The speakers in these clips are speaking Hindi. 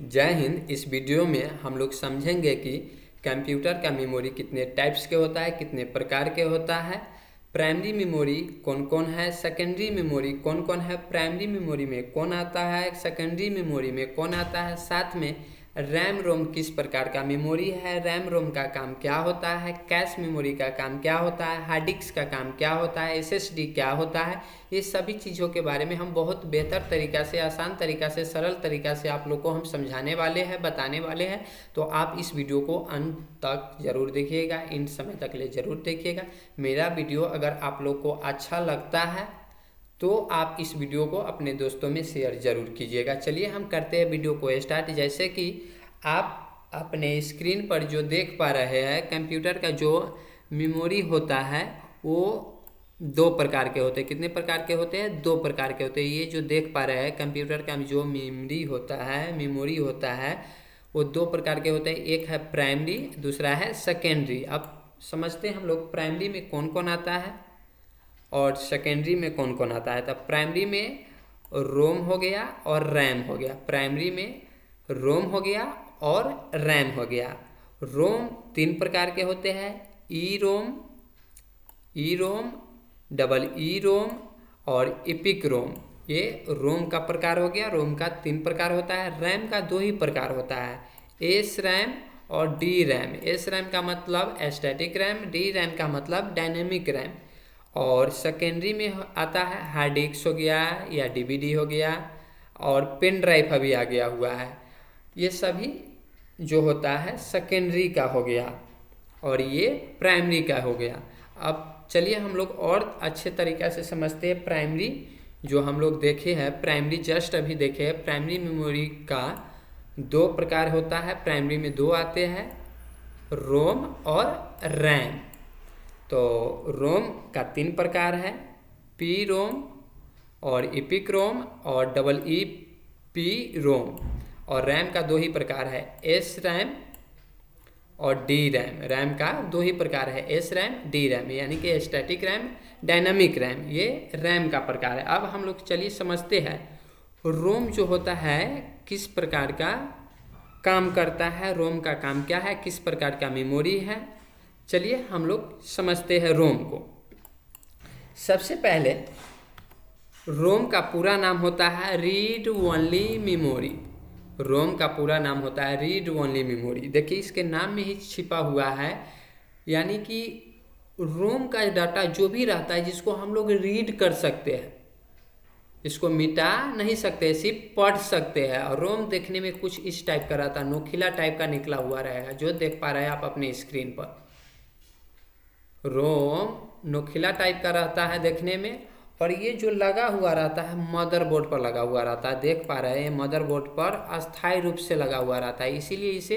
जय हिंद। इस वीडियो में हम लोग समझेंगे कि कंप्यूटर का मेमोरी कितने टाइप्स के होता है, कितने प्रकार के होता है, प्राइमरी मेमोरी कौन कौन है, सेकेंडरी मेमोरी कौन कौन है, प्राइमरी मेमोरी में कौन आता है, सेकेंडरी मेमोरी में कौन आता है, साथ में रैम रोम किस प्रकार का मेमोरी है, रैम रोम का काम क्या होता है, कैश मेमोरी का काम क्या होता है, हार्ड डिस्क का काम क्या होता है, एसएसडी क्या होता है। ये सभी चीज़ों के बारे में हम बहुत बेहतर तरीक़ा से, आसान तरीक़ा से, सरल तरीक़ा से आप लोग को हम समझाने वाले हैं, बताने वाले हैं। तो आप इस वीडियो को अंत तक ज़रूर देखिएगा, इन समय तक ले ज़रूर देखिएगा। मेरा वीडियो अगर आप लोग को अच्छा लगता है तो आप इस वीडियो को अपने दोस्तों में शेयर ज़रूर कीजिएगा। चलिए हम करते हैं वीडियो को स्टार्ट। जैसे कि आप अपने स्क्रीन पर जो देख पा रहे हैं, कंप्यूटर का जो मेमोरी होता है वो दो प्रकार के होते हैं। कितने प्रकार के होते हैं? दो प्रकार के होते हैं। ये जो देख पा रहे हैं कंप्यूटर का जो मेमोरी होता है वो दो प्रकार के होते हैं। एक है प्राइमरी, दूसरा है सेकेंडरी। अब समझते हैं हम लोग प्राइमरी में कौन कौन आता है और सेकेंडरी में कौन कौन आता है। तब प्राइमरी में रोम हो गया और रैम हो गया। प्राइमरी में रोम हो गया और रैम हो गया। रोम तीन प्रकार के होते हैं, ई रोम, डबल ई रोम और इपिक रोम। ये रोम का प्रकार हो गया। रोम का तीन प्रकार होता है। रैम का दो ही प्रकार होता है, एस रैम और डी रैम। एस रैम का मतलब स्टैटिक रैम, डी रैम का मतलब डायनेमिक रैम। और सेकेंडरी में आता है हार्ड डिस्क हो गया या डीवीडी हो गया और पेन ड्राइव अभी आ गया हुआ है। ये सभी जो होता है सेकेंडरी का हो गया और ये प्राइमरी का हो गया। अब चलिए हम लोग और अच्छे तरीक़े से समझते हैं। प्राइमरी जो हम लोग देखे हैं, प्राइमरी जस्ट अभी देखे हैं। प्राइमरी मेमोरी का दो प्रकार होता है। प्राइमरी में दो आते हैं, रोम और रैम। तो रोम का तीन प्रकार है, पी रोम और इपिक रोम और डबल ई पी रोम। और रैम का दो ही प्रकार है, एस रैम और डी रैम। रैम का दो ही प्रकार है, एस रैम, डी रैम, यानी कि स्टैटिक रैम, डायनामिक रैम। ये रैम का प्रकार है। अब हम लोग चलिए समझते हैं रोम जो होता है किस प्रकार का काम करता है, रोम का काम क्या है, किस प्रकार का मेमोरी है। चलिए हम लोग समझते हैं रोम को। सबसे पहले रोम का पूरा नाम होता है रीड ओनली मेमोरी। रोम का पूरा नाम होता है रीड ओनली मेमोरी। देखिए इसके नाम में ही छिपा हुआ है, यानी कि रोम का डाटा जो भी रहता है जिसको हम लोग रीड कर सकते हैं, इसको मिटा नहीं सकते, सिर्फ पढ़ सकते हैं। और रोम देखने में कुछ इस टाइप का रहता है, नोखिला टाइप का निकला हुआ रहेगा, जो देख पा रहे हैं आप अपने स्क्रीन पर। रोम नोखिला टाइप का रहता है देखने में। और ये जो लगा हुआ रहता है मदरबोर्ड पर लगा हुआ रहता है, देख पा रहे हैं मदरबोर्ड पर अस्थायी रूप से लगा हुआ रहता है, इसीलिए इसे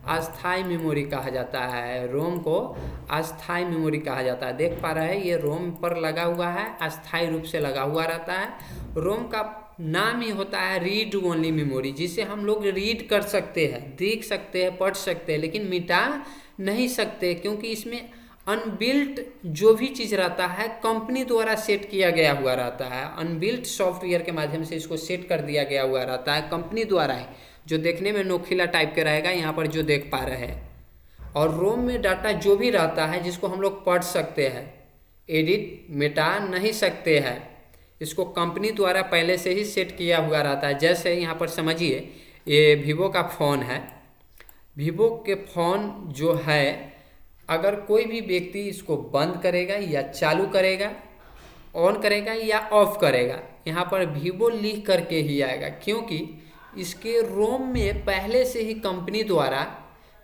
अस्थायी मेमोरी कहा जाता है। रोम को अस्थायी मेमोरी कहा जाता है। देख पा रहे हैं ये रोम पर लगा हुआ है, अस्थायी रूप से लगा हुआ रहता है। रोम का नाम ही होता है रीड ओनली मेमोरी, जिसे हम लोग रीड कर सकते हैं, देख सकते हैं, पढ़ सकते हैं, लेकिन मिटा नहीं सकते, क्योंकि इसमें अनबिल्ट जो भी चीज़ रहता है कंपनी द्वारा सेट किया गया हुआ रहता है। अनबिल्ट सॉफ्टवेयर के माध्यम से इसको सेट कर दिया गया हुआ रहता है कंपनी द्वारा ही, जो देखने में नोखिला टाइप के रहेगा यहाँ पर जो देख पा रहे हैं। और रोम में डाटा जो भी रहता है जिसको हम लोग पढ़ सकते हैं, एडिट मिटा नहीं सकते हैं, इसको कंपनी द्वारा पहले से ही सेट किया हुआ रहता है। जैसे यहाँ पर समझिए ये वीवो का फ़ोन है। वीवो के फ़ोन जो है, अगर कोई भी व्यक्ति इसको बंद करेगा या चालू करेगा, ऑन करेगा या ऑफ करेगा, यहाँ पर वीवो लिख करके ही आएगा, क्योंकि इसके रोम में पहले से ही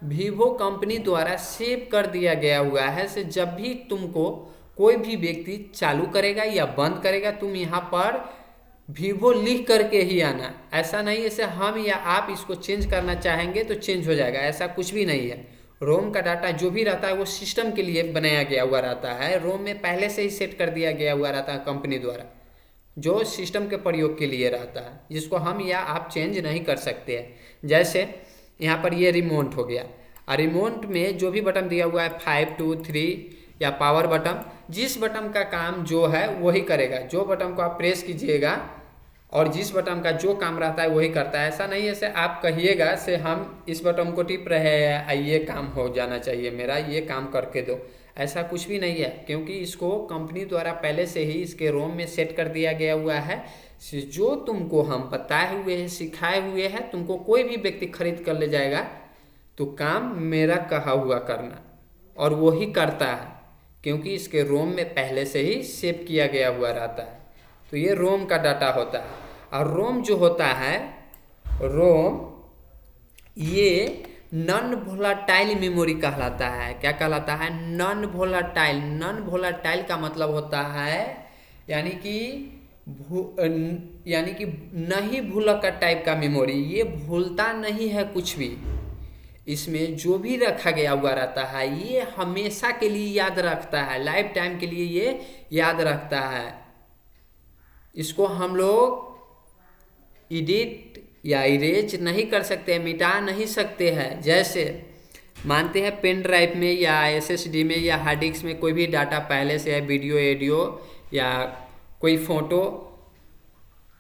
वीवो कंपनी द्वारा सेव कर दिया गया हुआ है। से जब भी तुमको कोई भी व्यक्ति चालू करेगा या बंद करेगा, तुम यहाँ पर वीवो लिख करके ही आना। ऐसा नहीं है से हम या आप इसको चेंज करना चाहेंगे तो चेंज हो जाएगा, ऐसा कुछ भी नहीं है। रोम का डाटा जो भी रहता है वो सिस्टम के लिए बनाया गया हुआ रहता है। रोम में पहले से ही सेट कर दिया गया हुआ रहता है कंपनी द्वारा, जो सिस्टम के प्रयोग के लिए रहता है, जिसको हम या आप चेंज नहीं कर सकते हैं। जैसे यहाँ पर ये रिमोट हो गया, और रिमोट में जो भी बटन दिया हुआ है 5 2 3 या पावर बटन, जिस बटन का काम जो है वही करेगा। जो बटन को आप प्रेस कीजिएगा और जिस बटन का जो काम रहता है वही करता है। ऐसा नहीं है से आप कहिएगा से हम इस बटन को टिप रहे हैं, ये काम हो जाना चाहिए मेरा, ये काम करके दो, ऐसा कुछ भी नहीं है, क्योंकि इसको कंपनी द्वारा पहले से ही इसके रोम में सेट कर दिया गया हुआ है। जो तुमको हम बताए हुए हैं, सिखाए हुए हैं, तुमको कोई भी व्यक्ति खरीद कर ले जाएगा तो काम मेरा कहा हुआ करना, और वो ही करता है, क्योंकि इसके रोम में पहले से ही सेव किया गया हुआ रहता है। तो ये रोम का डाटा होता है। और रोम जो होता है, रोम ये नॉन वोलाटाइल मेमोरी कहलाता है। क्या कहलाता है? Non volatile. नॉन वोलाटाइल का मतलब होता है यानी कि नहीं भूलक का टाइप का मेमोरी। ये भूलता नहीं है कुछ भी। इसमें जो भी रखा गया हुआ रहता है ये हमेशा के लिए याद रखता है, लाइफ टाइम के लिए ये याद रखता है। इसको हम लोग एडिट या इरेज नहीं कर सकते, मिटा नहीं सकते हैं। जैसे मानते हैं पेन ड्राइव में या एसएसडी में या हार्ड डिस्क में कोई भी डाटा पहले से है, वीडियो, ऑडियो या कोई फोटो,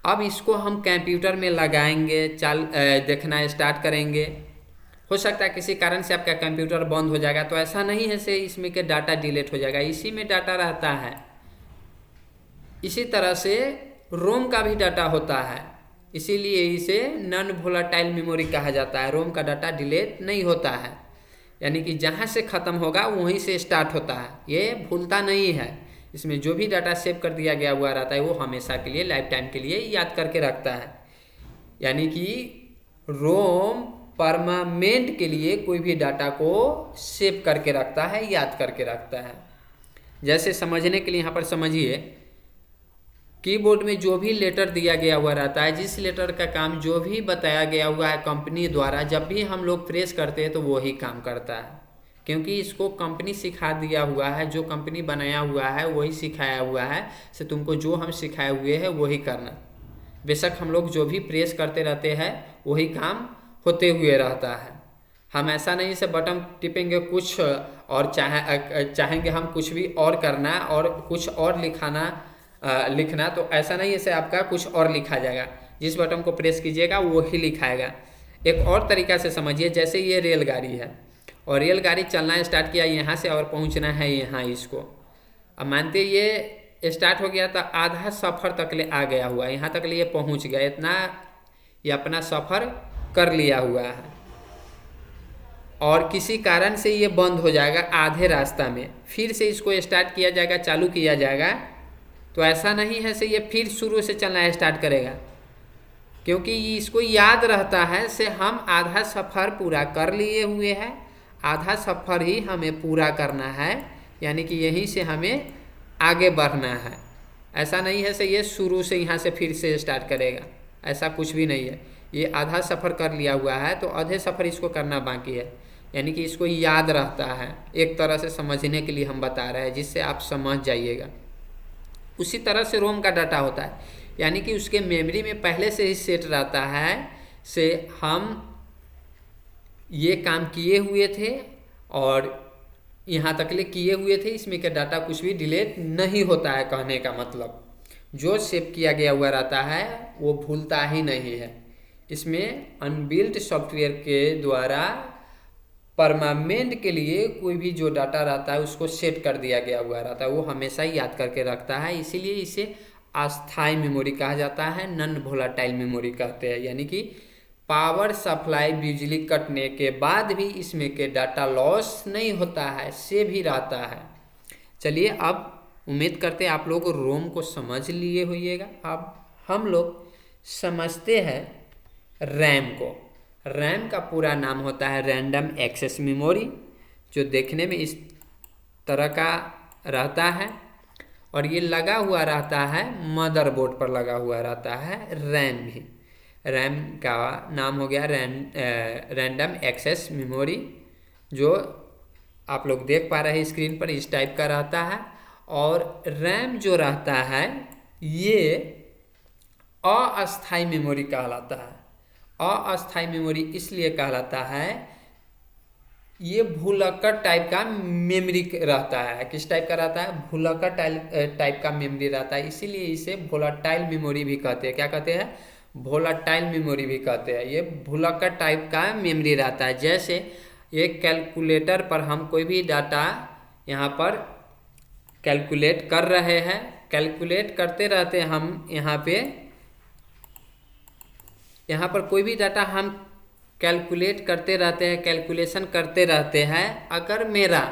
अब इसको हम कंप्यूटर में लगाएंगे, देखना स्टार्ट करेंगे, हो सकता है किसी कारण से आपका कंप्यूटर बंद हो जाएगा, तो ऐसा नहीं है से इसमें के डाटा डिलीट हो जाएगा, इसी में डाटा रहता है। इसी तरह से रोम का भी डाटा होता है, इसीलिए इसे नॉन वोलाटाइल मेमोरी कहा जाता है। रोम का डाटा डिलीट नहीं होता है, यानी कि जहाँ से ख़त्म होगा वहीं से स्टार्ट होता है, ये भूलता नहीं है। इसमें जो भी डाटा सेव कर दिया गया हुआ रहता है वो हमेशा के लिए, लाइफ टाइम के लिए याद करके रखता है। यानी कि रोम परमानेंट के लिए कोई भी डाटा को सेव करके रखता है, याद करके रखता है। जैसे समझने के लिए यहाँ पर समझिए, कीबोर्ड में जो भी लेटर दिया गया हुआ रहता है, जिस लेटर का काम जो भी बताया गया हुआ है कंपनी द्वारा, जब भी हम लोग प्रेस करते हैं तो वो ही काम करता है, क्योंकि इसको कंपनी सिखा दिया हुआ है, जो कंपनी बनाया हुआ है वही सिखाया हुआ है। से तुमको जो हम सिखाए हुए हैं वही करना। बेशक हम लोग जो भी प्रेस करते रहते हैं वही काम होते हुए रहता है। हम ऐसा नहीं से बटन टिपेंगे कुछ और चाहेंगे हम कुछ भी और करना और कुछ और लिखना, तो ऐसा नहीं है से आपका कुछ और लिखा जाएगा। जिस बटन को प्रेस कीजिएगा वो ही लिखाएगा। एक और तरीका से समझिए, जैसे ये रेलगाड़ी है और रेलगाड़ी चलना स्टार्ट किया यहाँ से और पहुँचना है यहाँ इसको। अब मानते ये स्टार्ट हो गया तो आधा सफ़र तक ले आ गया हुआ, यहाँ तक ले ये पहुँच गया, इतना ये अपना सफ़र कर लिया हुआ है, और किसी कारण से ये बंद हो जाएगा आधे रास्ता में, फिर से इसको स्टार्ट किया जाएगा, चालू किया जाएगा, तो ऐसा नहीं है से ये फिर शुरू से चलना स्टार्ट करेगा, क्योंकि इसको याद रहता है से हम आधा सफ़र पूरा कर लिए हुए हैं, आधा सफ़र ही हमें पूरा करना है, यानी कि यहीं से हमें आगे बढ़ना है। ऐसा नहीं है से ये शुरू से यहाँ से फिर से स्टार्ट करेगा, ऐसा कुछ भी नहीं है। ये आधा सफ़र कर लिया हुआ है तो आधे सफ़र इसको करना बाकी है, यानी कि इसको याद रहता है। एक तरह से समझने के लिए हम बता रहे हैं, जिससे आप समझ जाइएगा। उसी तरह से रोम का डाटा होता है, यानी कि उसके मेमोरी में पहले से ही सेट रहता है से हम ये काम किए हुए थे और यहाँ तक ले किए हुए थे, इसमें का डाटा कुछ भी डिलीट नहीं होता है। कहने का मतलब जो सेव किया गया हुआ रहता है वो भूलता ही नहीं है। इसमें अनबिल्ट सॉफ्टवेयर के द्वारा परमानेंट के लिए कोई भी जो डाटा रहता है उसको सेट कर दिया गया हुआ रहता है, वो हमेशा ही याद करके रखता है, इसीलिए इसे अस्थायी मेमोरी कहा जाता है, नॉन वोलाटाइल मेमोरी कहते हैं। यानी कि पावर सप्लाई बिजली कटने के बाद भी इसमें के डाटा लॉस नहीं होता है, सेव ही रहता है। चलिए अब उम्मीद करते हैं आप लोग रोम को समझ लिए होइएगा। अब हम लोग समझते हैं रैम को। रैम का पूरा नाम होता है रैंडम एक्सेस मेमोरी, जो देखने में इस तरह का रहता है और ये लगा हुआ रहता है मदरबोर्ड पर लगा हुआ रहता है रैम भी। रैम का नाम हो गया रैंडम एक्सेस मेमोरी, जो आप लोग देख पा रहे हैं स्क्रीन पर, इस टाइप का रहता है। और रैम जो रहता है ये अस्थायी मेमोरी कहलाता है। अस्थायी मेमोरी इसलिए कहलाता है ये भूलक्कड़ टाइप का मेमोरी रहता है। किस टाइप का रहता है? भूलक्कड़ टाइप का मेमोरी रहता है, इसीलिए इसे वोलेटाइल मेमोरी भी कहते हैं। क्या कहते हैं? वोलेटाइल मेमोरी भी कहते हैं। ये भूलक्कड़ टाइप का मेमोरी रहता है। जैसे एक कैलकुलेटर पर हम कोई भी डाटा यहाँ पर कैलकुलेट कर रहे हैं, कैलकुलेट करते रहते हैं हम यहाँ पर कोई भी डाटा हम कैलकुलेट करते रहते हैं, कैलकुलेशन करते रहते हैं। अगर मेरा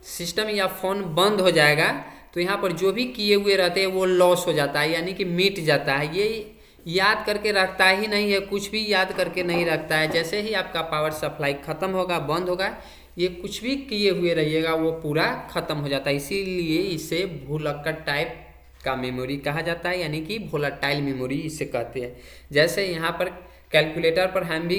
सिस्टम या फ़ोन बंद हो जाएगा तो यहाँ पर जो भी किए हुए रहते हैं वो लॉस हो जाता है, यानी कि मिट जाता है। ये याद करके रखता ही नहीं है, कुछ भी याद करके नहीं रखता है। जैसे ही आपका पावर सप्लाई ख़त्म होगा, बंद होगा, ये कुछ भी किए हुए रहिएगा वो पूरा ख़त्म हो जाता है। इसीलिए इसे भूलक्कड़ टाइप का मेमोरी कहा जाता है, यानी कि वोलेटाइल मेमोरी इसे कहते हैं। जैसे यहाँ पर कैलकुलेटर पर हम भी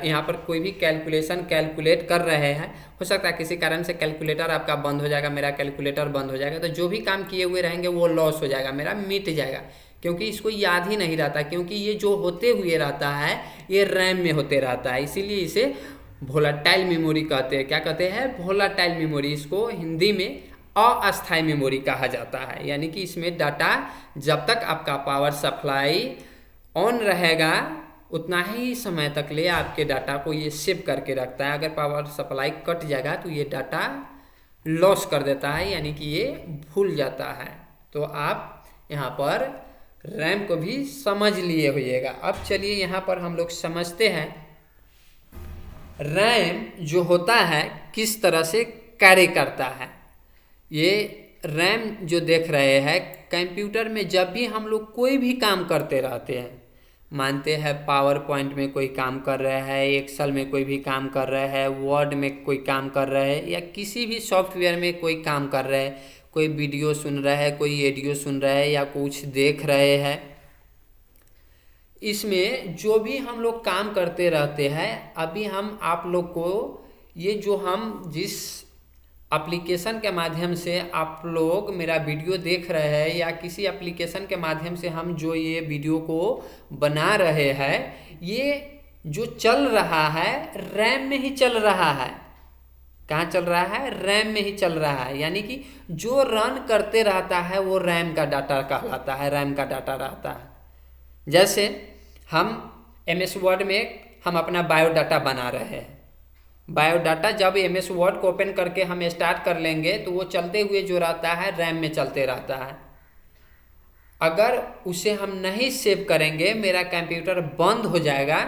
यहाँ पर कोई भी कैलकुलेशन कैलकुलेट कर रहे हैं, हो सकता है किसी कारण से कैलकुलेटर आपका बंद हो जाएगा, मेरा कैलकुलेटर बंद हो जाएगा, तो जो भी काम किए हुए रहेंगे वो लॉस हो जाएगा, मेरा मिट जाएगा, क्योंकि इसको याद ही नहीं रहता। क्योंकि ये जो होते हुए रहता है ये रैम में होते रहता है, इसीलिए इसे वोलेटाइल मेमोरी कहते हैं। क्या कहते हैं? Volatile memory. इसको हिंदी में अस्थायी मेमोरी कहा जाता है, यानी कि इसमें डाटा जब तक आपका पावर सप्लाई ऑन रहेगा उतना ही समय तक ले आपके डाटा को ये सेव करके रखता है। अगर पावर सप्लाई कट जाएगा तो ये डाटा लॉस कर देता है, यानी कि ये भूल जाता है। तो आप यहाँ पर रैम को भी समझ लिए होइएगा। अब चलिए यहाँ पर हम लोग समझते हैं रैम जो होता है किस तरह से कार्य करता है। ये रैम जो देख रहे हैं कंप्यूटर में, जब भी हम लोग कोई भी काम करते रहते हैं, मानते हैं पावर पॉइंट में कोई काम कर रहे हैं, एक्सेल में कोई भी काम कर रहे हैं, वर्ड में कोई काम कर रहे हैं, या किसी भी सॉफ्टवेयर में कोई काम कर रहे हैं, कोई वीडियो सुन रहे हैं, कोई ऑडियो सुन रहे हैं, या कुछ देख रहे हैं, इसमें जो भी हम लोग काम करते रहते हैं, अभी हम आप लोग को ये जो हम जिस एप्लीकेशन के माध्यम से आप लोग मेरा वीडियो देख रहे हैं, या किसी एप्लीकेशन के माध्यम से हम जो ये वीडियो को बना रहे हैं, ये जो चल रहा है रैम में ही चल रहा है। कहाँ चल रहा है? रैम में ही चल रहा है, यानी कि जो रन करते रहता है वो रैम का डाटा कहलाता है, रैम का डाटा रहता है। जैसे हम MS वर्ड में हम अपना बायोडाटा बना रहे हैं, बायोडाटा जब MS वर्ड को ओपन करके हम स्टार्ट कर लेंगे तो वो चलते हुए जो रहता है रैम में चलते रहता है। अगर उसे हम नहीं सेव करेंगे, मेरा कंप्यूटर बंद हो जाएगा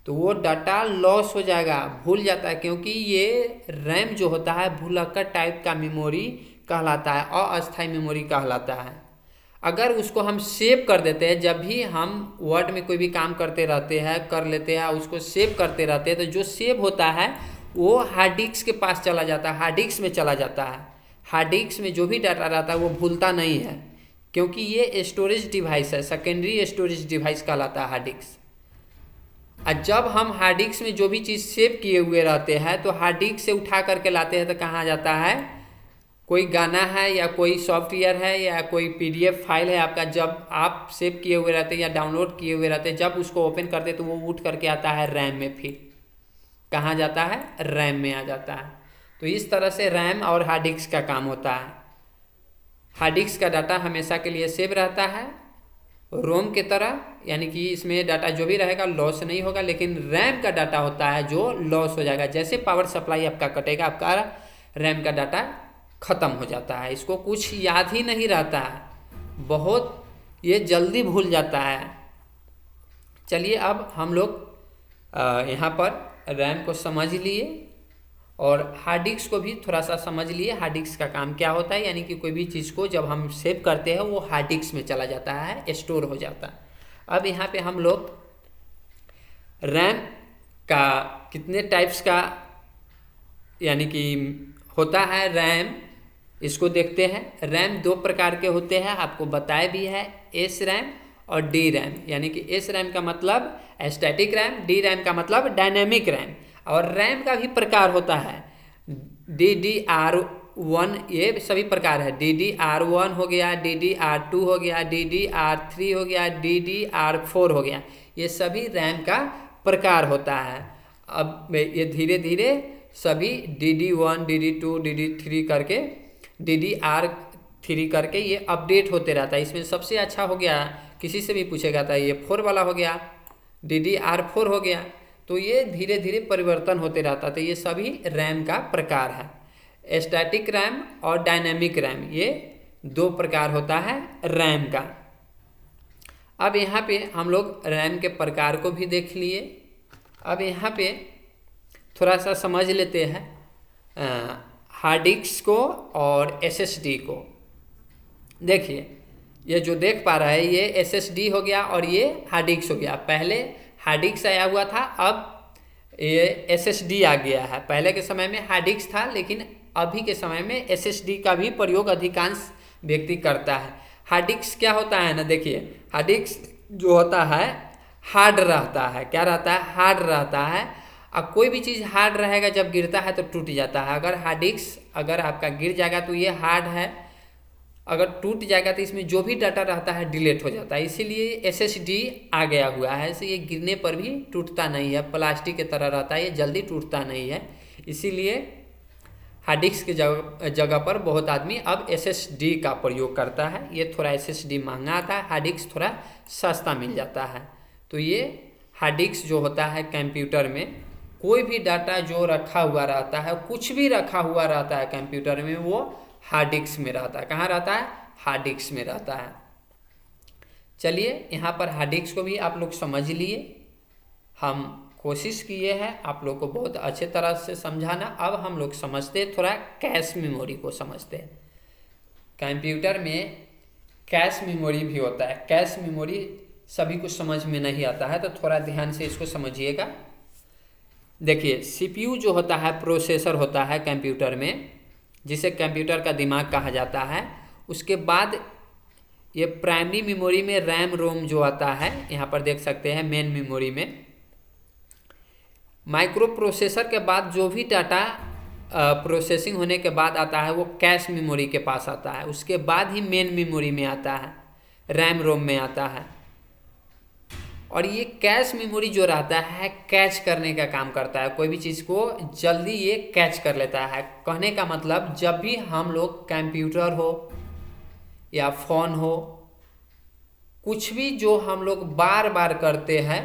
तो वो डाटा लॉस हो जाएगा, भूल जाता है, क्योंकि ये रैम जो होता है भूलक्कड़ टाइप का मेमोरी कहलाता है, अस्थायी मेमोरी कहलाता है। अगर उसको हम सेव कर देते हैं, जब भी हम वर्ड में कोई भी काम करते रहते हैं, कर लेते हैं, उसको सेव करते रहते हैं, तो जो सेव होता है वो हार्ड डिस्क के पास चला जाता है, हार्ड डिस्क में चला जाता है। हार्ड डिस्क में जो भी डाटा रहता है वो भूलता नहीं है, क्योंकि ये स्टोरेज डिवाइस है, सेकेंडरी स्टोरेज डिवाइस कहलाता है हार्ड डिस्क। और जब हम हार्ड डिस्क में जो भी चीज़ सेव किए हुए रहते हैं तो हार्ड डिस्क से उठा करके लाते हैं तो कहाँ जाता है? कोई गाना है या कोई सॉफ्टवेयर है या कोई PDF फाइल है आपका, जब आप सेव किए हुए रहते हैं या डाउनलोड किए हुए रहते हैं, जब उसको ओपन करते तो वो उठ करके आता है रैम में। फिर कहाँ जाता है? रैम में आ जाता है। तो इस तरह से रैम और हार्ड डिस्क का काम होता है। हार्ड डिस्क का डाटा हमेशा के लिए सेव रहता है रोम के तरह, यानी कि इसमें डाटा जो भी रहेगा लॉस नहीं होगा, लेकिन रैम का डाटा होता है जो लॉस हो जाएगा। जैसे पावर सप्लाई आपका कटेगा, आपका रैम का डाटा ख़त्म हो जाता है। इसको कुछ याद ही नहीं रहता है, बहुत ये जल्दी भूल जाता है। चलिए अब हम लोग यहाँ पर रैम को समझ लिए और हार्ड डिस्क को भी थोड़ा सा समझ लिए। हार्ड डिस्क का काम क्या होता है, यानी कि कोई भी चीज़ को जब हम सेव करते हैं वो हार्ड डिस्क में चला जाता है, स्टोर हो जाता है। अब यहाँ पे हम लोग रैम का कितने टाइप्स का यानी कि होता है रैम, इसको देखते हैं। रैम दो प्रकार के होते हैं, आपको बताया भी है, एस रैम और डी रैम। यानी कि एस रैम का मतलब स्टैटिक रैम, डी रैम का मतलब डायनेमिक रैम। और रैम का भी प्रकार होता है DDR1, ये सभी प्रकार है। DDR1 हो गया, DDR2 हो गया, DDR3 हो गया, DDR4 हो गया, ये सभी रैम का प्रकार होता है। अब ये धीरे धीरे सभी DD1 DD2 DD3 करके DDR3 करके ये अपडेट होते रहता है। इसमें सबसे अच्छा हो गया, किसी से भी पूछेगा था, ये 4 वाला हो गया, DDR4 हो गया। तो ये धीरे धीरे परिवर्तन होते रहता था। ये सभी रैम का प्रकार है, स्टैटिक रैम और डायनेमिक रैम, ये 2 प्रकार होता है रैम का। अब यहाँ पे हम लोग रैम के प्रकार को भी देख लिए। अब यहाँ पे थोड़ा सा समझ लेते हैं हार्ड डिस्क को और SSD को। देखिए ये जो देख पा रहा है ये SSD हो गया और ये हार्ड डिस्क हो गया। पहले हार्ड डिस्क आया हुआ था, अब ये SSD आ गया है। पहले के समय में हार्ड डिस्क था, लेकिन अभी के समय में SSD का भी प्रयोग अधिकांश व्यक्ति करता है। हार्ड डिस्क क्या होता है ना, देखिए हार्ड डिस्क जो होता है हार्ड रहता है। क्या रहता है? हार्ड रहता है। अब कोई भी चीज़ हार्ड रहेगा, जब गिरता है तो टूट जाता है। अगर हार्ड डिस्क अगर आपका गिर जाएगा तो ये हार्ड है, अगर टूट जाएगा तो इसमें जो भी डाटा रहता है डिलीट हो जाता है। इसीलिए SSD आ गया हुआ है। ऐसे ये गिरने पर भी टूटता नहीं है, प्लास्टिक की तरह रहता है, ये जल्दी टूटता नहीं है। इसीलिए हार्ड डिस्क की जगह पर बहुत आदमी अब SSD का प्रयोग करता है। ये थोड़ा SSD महंगा आता है, हार्ड डिस्क थोड़ा सस्ता मिल जाता है। तो ये हार्ड डिस्क जो होता है कंप्यूटर में, कोई भी डाटा जो रखा हुआ रहता है, कुछ भी रखा हुआ रहता है कंप्यूटर में, वो हार्ड डिस्क में रहता है। कहाँ रहता है? हार्ड डिस्क में रहता है। चलिए यहाँ पर हार्ड डिस्क को भी आप लोग समझ लिए। हम कोशिश किए हैं आप लोग को बहुत अच्छे तरह से समझाना। अब हम लोग समझते हैं, थोड़ा कैश मेमोरी को समझते हैं। कंप्यूटर में कैश मेमोरी भी होता है। कैश मेमोरी सभी को समझ में नहीं आता है, तो थोड़ा ध्यान से इसको समझिएगा। देखिए CPU जो होता है, प्रोसेसर होता है कंप्यूटर में, जिसे कंप्यूटर का दिमाग कहा जाता है। उसके बाद ये प्राइमरी मेमोरी में रैम रोम जो आता है, यहाँ पर देख सकते हैं मेन मेमोरी में। माइक्रो प्रोसेसर के बाद जो भी डाटा प्रोसेसिंग होने के बाद आता है वो कैश मेमोरी के पास आता है। उसके बाद ही मेन मेमोरी में आता है, रैम रोम में आता है। और ये कैश मेमोरी जो रहता है कैच करने का काम करता है। कोई भी चीज़ को जल्दी ये कैच कर लेता है। कहने का मतलब, जब भी हम लोग कंप्यूटर हो या फ़ोन हो, कुछ भी जो हम लोग बार बार करते हैं,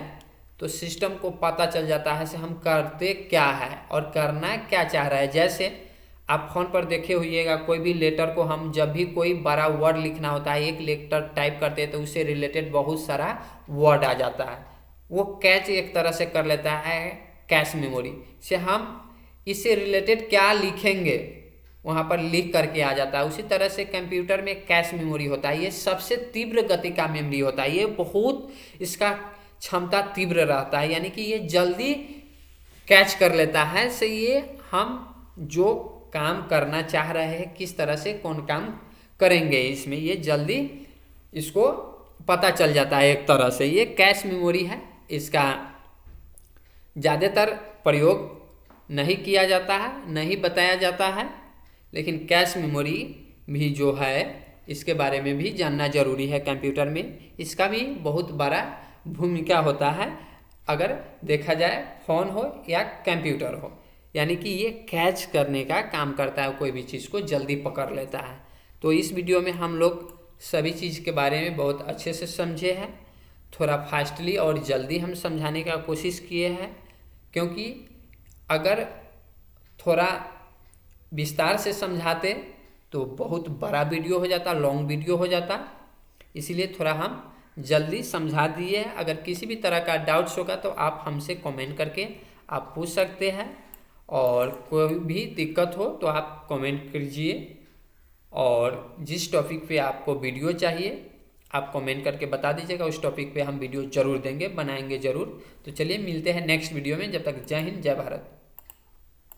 तो सिस्टम को पता चल जाता है से हम करते क्या है और करना क्या चाह रहा है। जैसे आप फ़ोन पर देखे होइएगा, कोई भी लेटर को हम जब भी कोई बड़ा वर्ड लिखना होता है, एक लेटर टाइप करते हैं तो उससे रिलेटेड बहुत सारा वर्ड आ जाता है। वो कैच एक तरह से कर लेता है कैश मेमोरी से। हम इससे रिलेटेड क्या लिखेंगे वहाँ पर लिख करके आ जाता है। उसी तरह से कंप्यूटर में कैश मेमोरी होता है। ये सबसे तीव्र गति का मेमोरी होता है। ये बहुत इसका क्षमता तीव्र रहता है, यानी कि ये जल्दी कैच कर लेता है। से ये हम जो काम करना चाह रहे हैं, किस तरह से कौन काम करेंगे, इसमें ये जल्दी इसको पता चल जाता है एक तरह से। ये कैश मेमोरी है। इसका ज़्यादातर प्रयोग नहीं किया जाता है, नहीं बताया जाता है, लेकिन कैश मेमोरी भी जो है इसके बारे में भी जानना जरूरी है कंप्यूटर में। इसका भी बहुत बड़ा भूमिका होता है अगर देखा जाए, फ़ोन हो या कंप्यूटर हो। यानी कि ये कैच करने का काम करता है, कोई भी चीज़ को जल्दी पकड़ लेता है। तो इस वीडियो में हम लोग सभी चीज़ के बारे में बहुत अच्छे से समझे हैं। थोड़ा फास्टली और जल्दी हम समझाने का कोशिश किए हैं, क्योंकि अगर थोड़ा विस्तार से समझाते तो बहुत बड़ा वीडियो हो जाता, लॉन्ग वीडियो हो जाता। इसीलिए थोड़ा हम जल्दी समझा दिए हैं। अगर किसी भी तरह का डाउट्स होगा तो आप हमसे कमेंट करके आप पूछ सकते हैं, और कोई भी दिक्कत हो तो आप कमेंट कीजिए। और जिस टॉपिक पे आपको वीडियो चाहिए आप कमेंट करके बता दीजिएगा, उस टॉपिक पे हम वीडियो ज़रूर देंगे, बनाएंगे ज़रूर। तो चलिए मिलते हैं नेक्स्ट वीडियो में। जब तक जय हिंद, जय भारत।